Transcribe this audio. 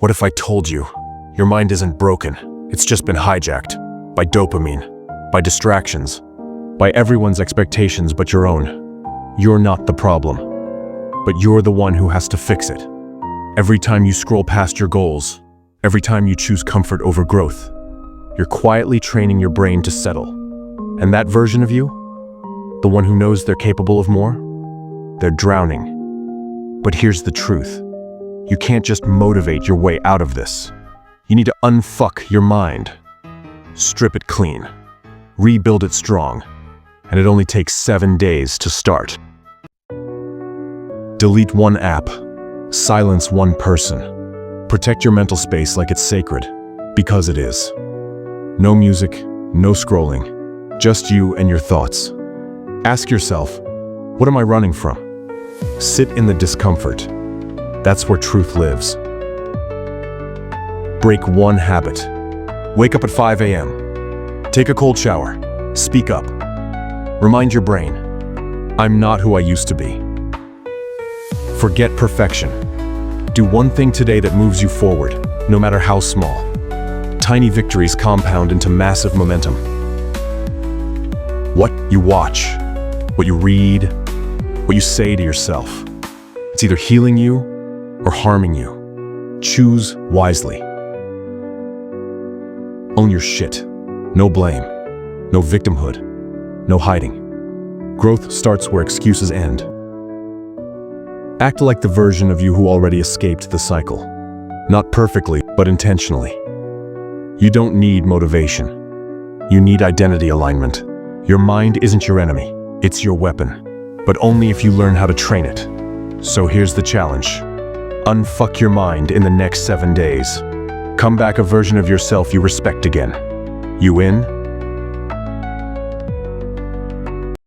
What if I told you your mind isn't broken? It's just been hijacked by dopamine, by distractions, by everyone's expectations but your own. You're not the problem, but you're the one who has to fix it. Every time you scroll past your goals, every time you choose comfort over growth, you're quietly training your brain to settle. And that version of you, the one who knows they're capable of more, they're drowning. But here's the truth. You can't just motivate your way out of this. You need to unfuck your mind. Strip it clean. Rebuild it strong. And it only takes 7 days to start. Delete one app. Silence one person. Protect your mental space like it's sacred, because it is. No music, no scrolling, just you and your thoughts. Ask yourself, what am I running from? Sit in the discomfort. That's where truth lives. Break one habit. Wake up at 5 a.m. Take a cold shower. Speak up. Remind your brain, I'm not who I used to be. Forget perfection. Do one thing today that moves you forward, no matter how small. Tiny victories compound into massive momentum. What you watch, what you read, what you say to yourself, it's either healing you or harming you. Choose wisely. Own your shit. No blame. No victimhood. No hiding. Growth starts where excuses end. Act like the version of you who already escaped the cycle. Not perfectly, but intentionally. You don't need motivation. You need identity alignment. Your mind isn't your enemy. It's your weapon. But only if you learn how to train it. So here's the challenge. Unfuck your mind in the next 7 days. Come back a version of yourself you respect again. You in?